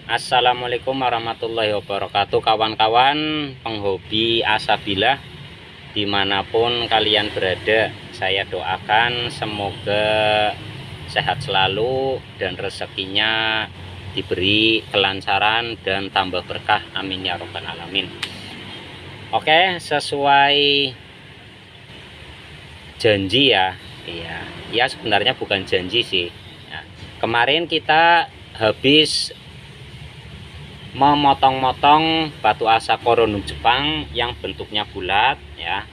Assalamualaikum warahmatullahi wabarakatuh, kawan-kawan penghobi asabilah dimanapun kalian berada. Saya doakan semoga sehat selalu dan rezekinya diberi kelancaran dan tambah berkah, amin ya robbal alamin. Oke, sesuai janji ya. Ya sebenarnya bukan janji sih ya. Kemarin kita habis memotong-motong batu asa Corundum Jepang yang bentuknya bulat ya.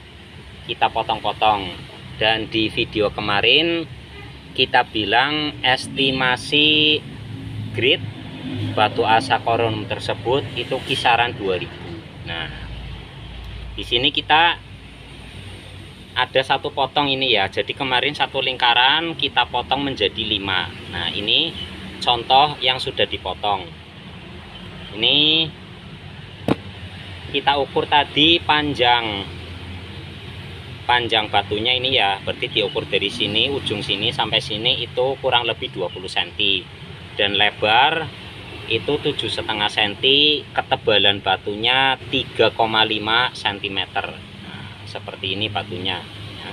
Kita potong-potong, dan di video kemarin kita bilang estimasi grade batu asa Corundum tersebut itu kisaran 2000. Nah, di sini kita ada satu potong ini ya. Jadi kemarin satu lingkaran kita potong menjadi 5. Nah, ini contoh yang sudah dipotong. Ini kita ukur tadi panjang batunya ini ya, berarti diukur dari sini, ujung sini sampai sini itu kurang lebih 20 cm, dan lebar itu 7,5 cm, ketebalan batunya 3,5 cm. Nah, seperti ini batunya ya.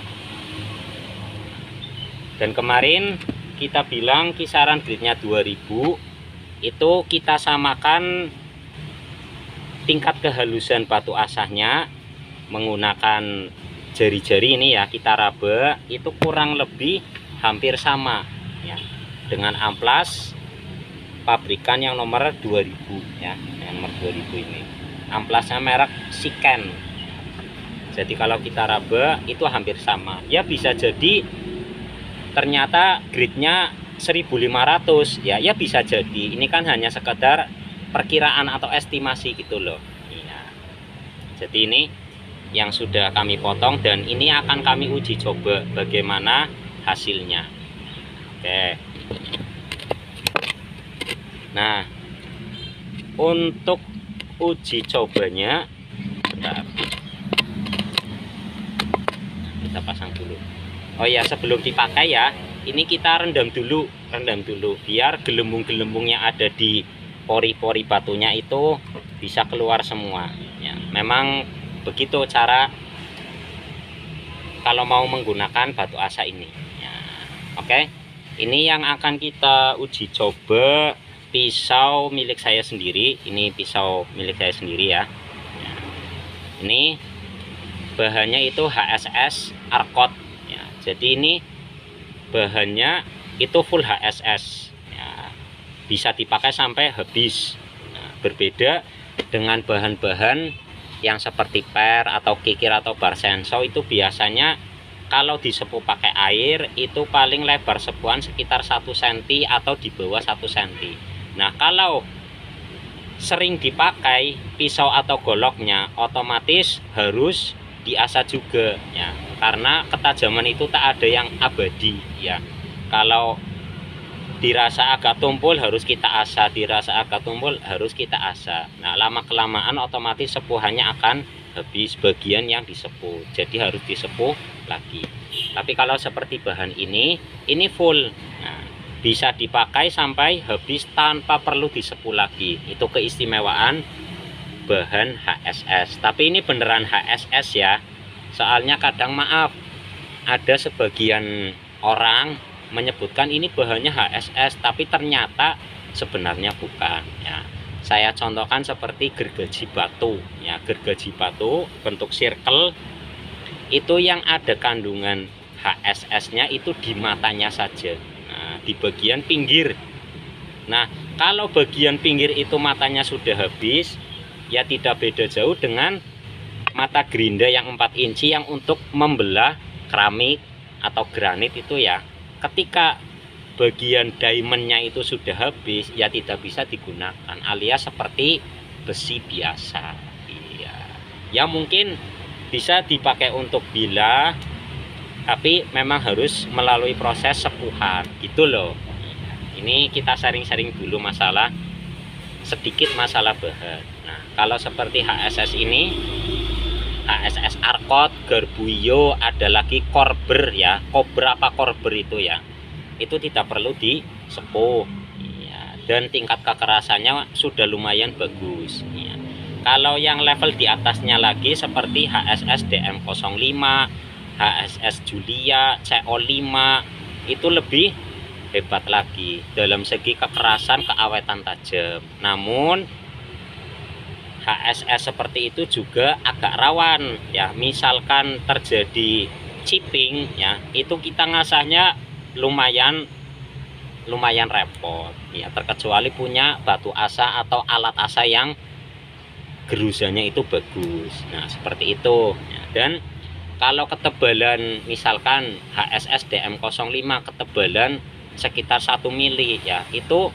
Dan kemarin kita bilang kisaran gradenya 2000. Itu kita samakan tingkat kehalusan batu asahnya menggunakan jari-jari ini ya, kita raba itu kurang lebih hampir sama ya dengan amplas pabrikan yang nomor 2000 ya, yang nomor 2000 ini amplasnya merek Shiken. Jadi kalau kita raba itu hampir sama ya, bisa jadi ternyata grade-nya 1500 ya, bisa jadi. Ini kan hanya sekedar perkiraan atau estimasi gitu loh ya. Jadi ini yang sudah kami potong dan ini akan kami uji coba bagaimana hasilnya. Oke. Nah, untuk uji cobanya bentar, kita pasang dulu. Oh ya, sebelum dipakai ya, ini kita rendam dulu biar gelembung-gelembung yang ada di pori-pori batunya itu bisa keluar semua ya. Memang begitu cara kalau mau menggunakan batu asa ini ya. Oke, ini yang akan kita uji coba pisau milik saya sendiri. Ini pisau milik saya sendiri ya. Ini bahannya itu HSS Arcot ya. Jadi ini bahannya itu full HSS ya, bisa dipakai sampai habis. Nah, berbeda dengan bahan-bahan yang seperti per atau kikir atau bar senso, itu biasanya kalau disepuh pakai air itu paling lebar sepuhan sekitar 1 cm atau di bawah 1 cm. Nah, kalau sering dipakai pisau atau goloknya otomatis harus diasah juga ya, karena ketajaman itu tak ada yang abadi ya. Kalau dirasa agak tumpul harus kita asah, dirasa agak tumpul harus kita asah. Nah, lama kelamaan otomatis sepuhannya akan habis bagian yang disepuh, jadi harus disepuh lagi. Tapi kalau seperti bahan ini full, nah, bisa dipakai sampai habis tanpa perlu disepuh lagi. Itu keistimewaan bahan HSS. Tapi ini beneran HSS ya, soalnya kadang maaf ada sebagian orang menyebutkan ini bahannya HSS tapi ternyata sebenarnya bukan ya. Saya contohkan seperti gergaji batu ya, gergaji batu bentuk circle itu yang ada kandungan HSS nya itu di matanya saja, nah, di bagian pinggir. Nah, kalau bagian pinggir itu matanya sudah habis ya, tidak beda jauh dengan mata gerinda yang 4 inci yang untuk membelah keramik atau granit itu ya. Ketika bagian diamondnya itu sudah habis ya, tidak bisa digunakan, alias seperti besi biasa ya, mungkin bisa dipakai untuk bilah tapi memang harus melalui proses sepuhan gitu loh. Ini kita sharing-sharing dulu sedikit masalah bahan. Nah, kalau seperti HSS ini, HSS Arcot, Garbuio, ada lagi Corber ya, Cobra apa Corber itu ya, itu tidak perlu disepuh ya. dan tingkat kekerasannya sudah lumayan bagus ya. Kalau yang level di atasnya lagi seperti HSS DM05, HSS Julia, CO5 itu lebih hebat lagi dalam segi kekerasan, keawetan tajam. Namun HSS seperti itu juga agak rawan ya, misalkan terjadi chipping ya, itu kita ngasahnya lumayan repot ya, terkecuali punya batu asa atau alat asa yang gerusannya itu bagus. Nah seperti itu ya. Dan kalau ketebalan misalkan HSS DM05 ketebalan sekitar 1 mili ya, itu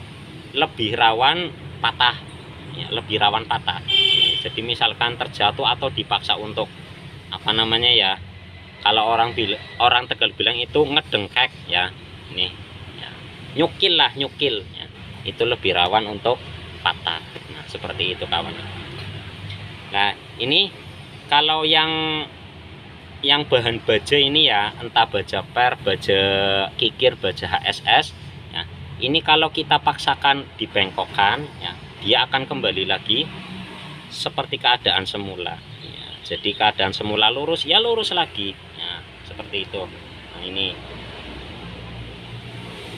lebih rawan patah ya, lebih rawan patah. Jadi misalkan terjatuh atau dipaksa untuk apa namanya ya, kalau orang Tegal bilang itu ngedengkek ya, nih ya, nyukil ya, itu lebih rawan untuk patah. Nah seperti itu kawan. Nah ini kalau yang bahan baja ini ya, entah baja per, baja kikir, baja HSS ya, ini kalau kita paksakan dibengkokkan ya, dia akan kembali lagi seperti keadaan semula ya. Jadi keadaan semula lurus ya lurus lagi ya, seperti itu. Nah ini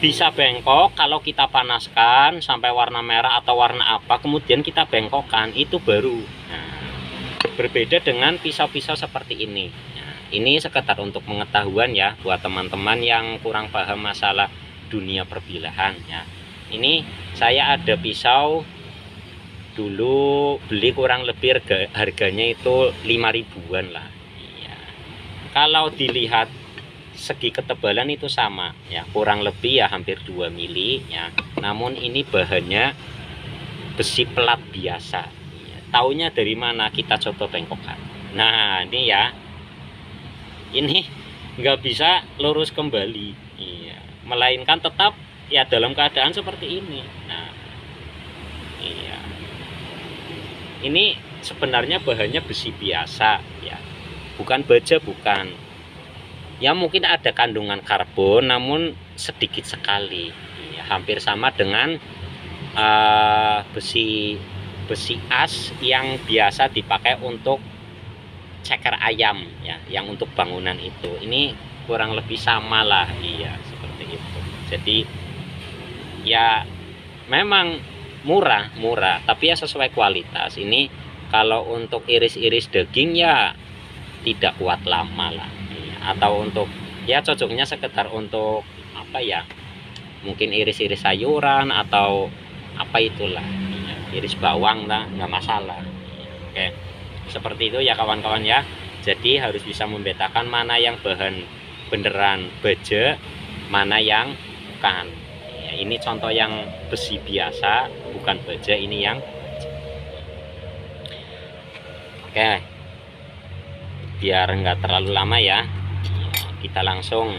bisa bengkok kalau kita panaskan sampai warna merah atau warna apa, kemudian kita bengkokkan, itu baru. Nah, berbeda dengan pisau-pisau seperti ini. Nah, ini sekedar untuk pengetahuan ya buat teman-teman yang kurang paham masalah dunia perbilahan ya. Ini saya ada pisau dulu beli kurang lebih harganya itu 5 ribuan lah ya. Kalau dilihat segi ketebalan itu sama ya, kurang lebih ya hampir 2 mili ya. Namun ini bahannya besi pelat biasa ya. Taunya dari mana? Kita coba bengkokkan. Nah ini ya, ini nggak bisa lurus kembali iya, melainkan tetap ya dalam keadaan seperti ini. Nah iya, ini sebenarnya bahannya besi biasa ya, bukan baja, bukan ya, mungkin ada kandungan karbon namun sedikit sekali ya, hampir sama dengan besi as yang biasa dipakai untuk ceker ayam ya, yang untuk bangunan itu. Ini kurang lebih sama lah iya, seperti itu. Jadi ya memang murah tapi ya sesuai kualitas. Ini kalau untuk iris-iris daging ya tidak kuat lama lah ya. Atau untuk ya cocoknya sekedar untuk apa ya, mungkin iris-iris sayuran atau apa itulah ya, iris bawang lah nggak masalah ya. Oke seperti itu ya kawan-kawan ya. Jadi harus bisa membedakan mana yang bahan beneran baja, mana yang bukan. Ini contoh yang besi biasa, bukan baja, ini yang oke. Biar enggak terlalu lama ya, kita langsung